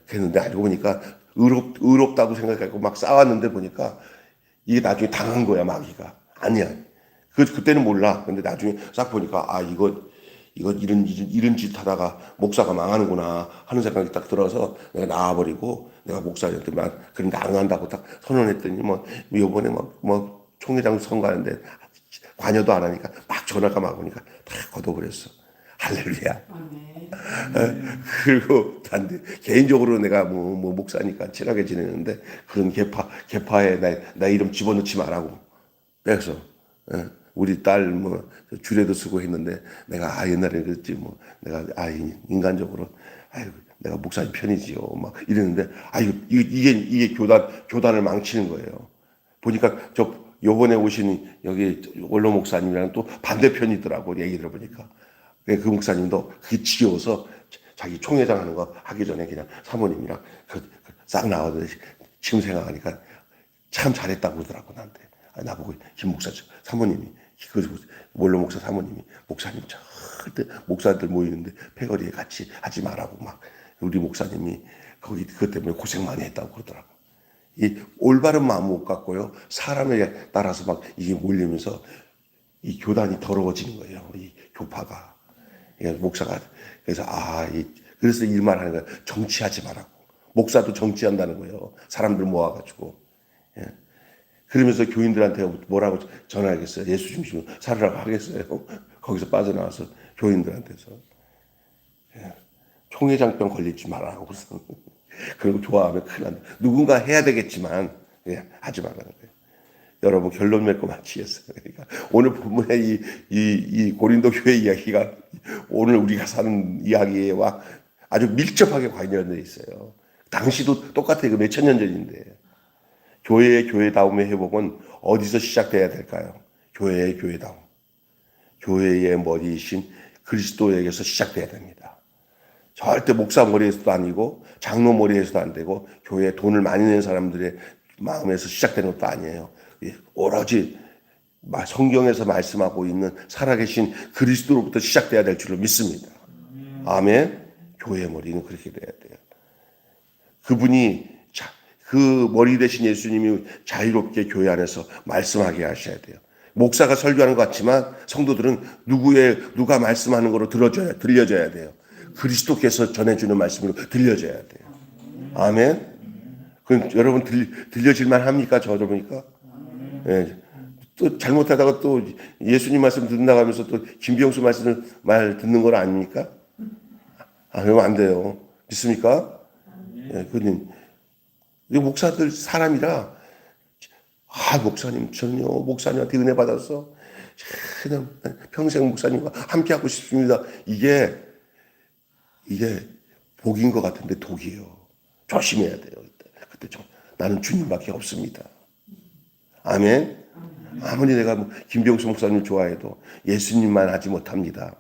했는데 알고 보니까 의롭다고 생각하고 막 싸웠는데 보니까 이게 나중에 당한 거야 마귀가. 아니야. 그때는 몰라. 근데 나중에 싹 보니까 이런 짓 하다가 목사가 망하는구나 하는 생각이 딱 들어서 내가 나와버리고 내가 목사한테 막 그런데 안 한다고 딱 선언했더니 요번에 총회장 선거하는데 관여도 안 하니까 막 전화가 막 오니까 다 걷어버렸어. 할렐루야. 그리고 개인적으로 내가 목사니까 친하게 지내는데 그런 계파에 나 이름 집어넣지 말라고. 그래서 우리 딸 주례도 쓰고 했는데 내가 옛날에 그랬지 내가 인간적으로 내가 목사님 편이지요 막 이랬는데 이게 교단을 망치는 거예요. 보니까 요번에 오신 여기 원로 목사님이랑 또 반대편이더라고 얘기를 보니까. 그 목사님도 그게 지겨워서 자기 총회장 하는 거 하기 전에 그냥 사모님이랑 싹 나와서 지금 생각하니까 참 잘했다고 그러더라고 나한테. 나보고 김 목사 사모님이 원로 목사 사모님이 목사님 절대 목사들 모이는데 패거리에 같이 하지 말라고 막 우리 목사님이 거기 그것 때문에 고생 많이 했다고 그러더라고. 이 올바른 마음 못 갖고요 사람에 따라서 막 이게 몰리면서 이 교단이 더러워지는 거예요. 이 교파가. 목사가 그래서 그래서 일만 하는 거예요. 정치하지 말라고. 목사도 정치한다는 거예요. 사람들 모아가지고. 그러면서 교인들한테 뭐라고 전하겠어요? 예수 중심으로 살으라고 하겠어요? 거기서 빠져나와서 교인들한테서 총회장병 걸리지 말라고 우선. 그리고 좋아하면 큰일 난다. 누군가 해야 되겠지만 하지 말라는 거예요. 여러분 결론 맺고 마치겠어요. 그러니까 오늘 본문의 이 고린도 교회 이야기가 오늘 우리가 사는 이야기와 아주 밀접하게 관련돼 있어요. 당시도 똑같아요. 그 몇천 년 전인데. 교회의 교회다움의 회복은 어디서 시작돼야 될까요? 교회의 교회다움. 교회의 머리이신 그리스도에게서 시작돼야 됩니다. 절대 목사 머리에서도 아니고 장로 머리에서도 안 되고 교회에 돈을 많이 낸 사람들의 마음에서 시작되는 것도 아니에요. 오로지 성경에서 말씀하고 있는 살아계신 그리스도로부터 시작돼야 될 줄로 믿습니다. 아멘. 교회의 머리는 그렇게 돼야 돼요. 그분이 그 머리 대신 예수님이 자유롭게 교회 안에서 말씀하게 하셔야 돼요. 목사가 설교하는 것 같지만 성도들은 누가 말씀하는 거로 들려줘야 돼요. 그리스도께서 전해주는 말씀으로 들려줘야 돼요. 아멘. 그럼 여러분 들려질만 합니까? 저 보니까. 예. 또 잘못하다가 또 예수님 말씀 듣는다고 하면서 또 김병수 말 듣는 건 아닙니까? 그러면 안 돼요. 믿습니까? 예, 그님 목사들 사람이라 목사님 저는요 목사님한테 은혜 받아서 그냥 평생 목사님과 함께 하고 싶습니다. 이게 복인 것 같은데 독이에요. 조심해야 돼요. 그때 나는 주님밖에 없습니다. 아멘. 아무리 내가 김병수 목사님 좋아해도 예수님만 하지 못합니다.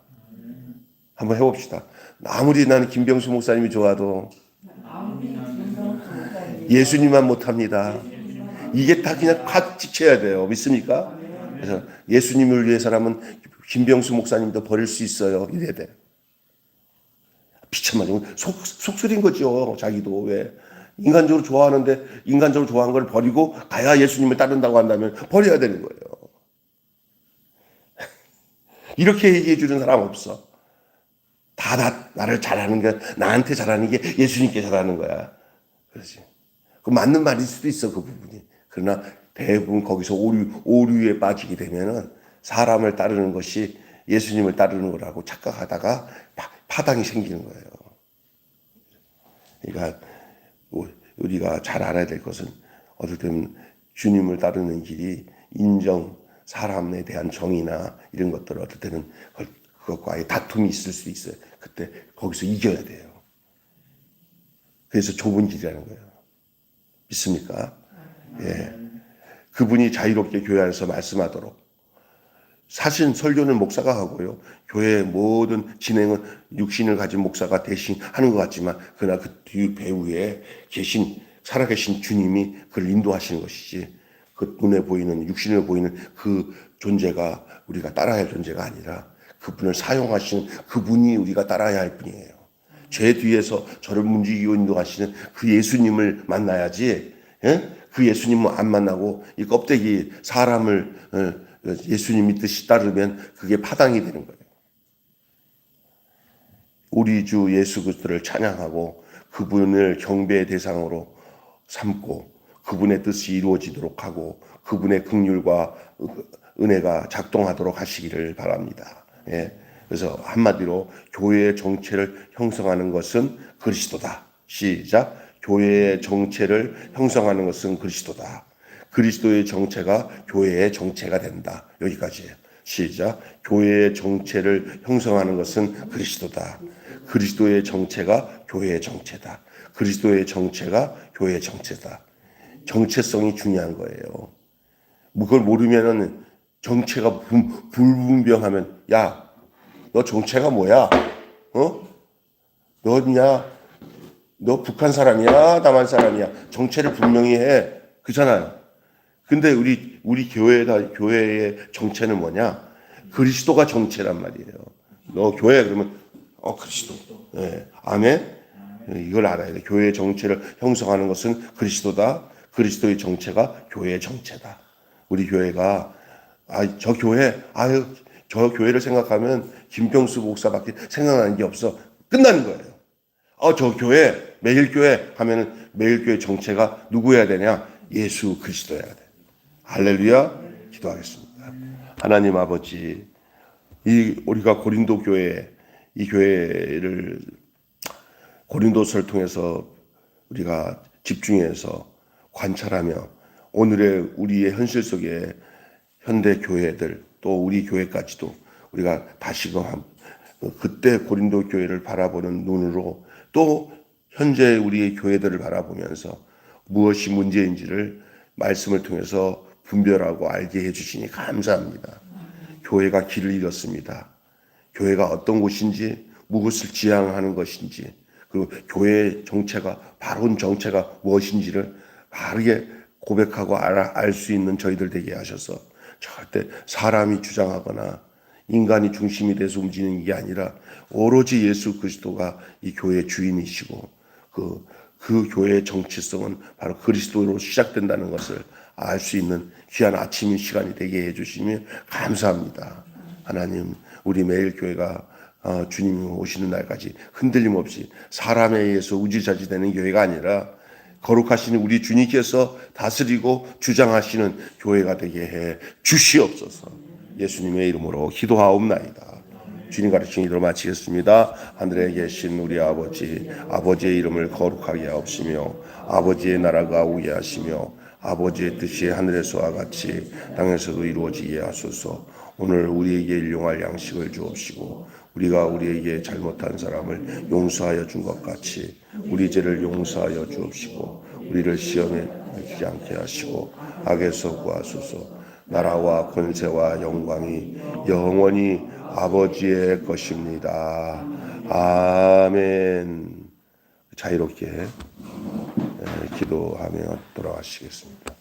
한번 해봅시다. 아무리 나는 김병수 목사님이 좋아도 예수님만 못합니다. 이게 다 그냥 팍 찍혀야 돼요. 믿습니까? 그래서 예수님을 위해서라면 김병수 목사님도 버릴 수 있어요. 이래야 돼요. 비참하죠. 속쓰린 거죠. 자기도 왜 인간적으로 좋아하는데 인간적으로 좋아하는 걸 버리고 가야 예수님을 따른다고 한다면 버려야 되는 거예요. 이렇게 얘기해 주는 사람 없어. 다 나를 잘하는 게 나한테 잘하는 게 예수님께 잘하는 거야. 그렇지. 그 맞는 말일 수도 있어 그 부분이. 그러나 대부분 거기서 오류에 빠지게 되면은 사람을 따르는 것이 예수님을 따르는 거라고 착각하다가 파당이 생기는 거예요. 그러니까 우리가 잘 알아야 될 것은 어떨 때는 주님을 따르는 길이 인정, 사람에 대한 정의나 이런 것들 어떨 때는 그것과의 다툼이 있을 수 있어요. 그때 거기서 이겨야 돼요. 그래서 좁은 길이라는 거예요. 믿습니까? 예. 그분이 자유롭게 교회 안에서 말씀하도록. 사실 설교는 목사가 하고요. 교회의 모든 진행은 육신을 가진 목사가 대신 하는 것 같지만 그러나 그 뒤 배후에 살아계신 주님이 그를 인도하시는 것이지 그 눈에 보이는 육신을 보이는 그 존재가 우리가 따라야 할 존재가 아니라 그분을 사용하시는 그분이 우리가 따라야 할 분이에요. 죄 뒤에서 저를 움직이고 인도하시는 그 예수님을 만나야지. 예? 그 예수님을 안 만나고 이 껍데기 사람을 예수님 믿듯이 따르면 그게 파당이 되는 거예요. 우리 주 예수 그리스도를 찬양하고 그분을 경배의 대상으로 삼고 그분의 뜻이 이루어지도록 하고 그분의 긍휼과 은혜가 작동하도록 하시기를 바랍니다. 예. 그래서 한마디로 교회의 정체를 형성하는 것은 그리스도다. 시작. 교회의 정체를 형성하는 것은 그리스도다. 그리스도의 정체가 교회의 정체가 된다. 여기까지예요. 시작. 교회의 정체를 형성하는 것은 그리스도다. 그리스도의 정체가 교회의 정체다. 그리스도의 정체가 교회의 정체다. 정체성이 중요한 거예요. 그걸 모르면은 정체가 불분명하면 야, 너 정체가 뭐야? 너 북한 사람이야? 남한 사람이야? 정체를 분명히 해. 그잖아요. 근데 우리 교회의 정체는 뭐냐? 그리스도가 정체란 말이에요. 너 교회 그러면 그리스도. 네. 아멘. 이걸 알아야 돼. 교회의 정체를 형성하는 것은 그리스도다. 그리스도의 정체가 교회의 정체다. 우리 교회가 저 교회를 생각하면 김병수 목사밖에 생각나는 게 없어. 끝나는 거예요. 저 교회 매일교회 하면은 매일교회 정체가 누구여야 되냐? 예수 그리스도여야 돼. 할렐루야. 기도하겠습니다. 하나님 아버지, 이 우리가 고린도 교회, 이 교회를 고린도서를 통해서 우리가 집중해서 관찰하며 오늘의 우리의 현실 속에 현대 교회들 또 우리 교회까지도 우리가 다시금 그때 고린도 교회를 바라보는 눈으로 또 현재 우리의 교회들을 바라보면서 무엇이 문제인지를 말씀을 통해서 분별하고 알게 해주시니 감사합니다. 교회가 길을 잃었습니다. 교회가 어떤 곳인지 무엇을 지향하는 것인지 그리고 교회의 정체가 바른 정체가 무엇인지를 바르게 고백하고 알 수 있는 저희들 되게 하셔서 절대 사람이 주장하거나 인간이 중심이 돼서 움직이는 게 아니라 오로지 예수 그리스도가 이 교회의 주인이시고 그 교회의 정체성은 바로 그리스도로 시작된다는 것을 알 수 있는 귀한 아침 시간이 되게 해주시며 감사합니다. 하나님, 우리 매일 교회가 주님이 오시는 날까지 흔들림 없이 사람에 의해서 우지차지되는 교회가 아니라 거룩하신 우리 주님께서 다스리고 주장하시는 교회가 되게 해 주시옵소서. 예수님의 이름으로 기도하옵나이다. 주님 가르치신 기도를 마치겠습니다. 하늘에 계신 우리 아버지, 아버지의 이름을 거룩하게 하옵시며 아버지의 나라가 오게 하시며 아버지의 뜻이 하늘에서와 같이 땅에서도 이루어지게 하소서. 오늘 우리에게 일용할 양식을 주옵시고 우리가 우리에게 잘못한 사람을 용서하여 준 것 같이 우리 죄를 용서하여 주옵시고 우리를 시험에 들지 않게 하시고 악에서 구하소서. 나라와 권세와 영광이 영원히 아버지의 것입니다. 아멘. 자유롭게 기도하며 돌아가시겠습니다.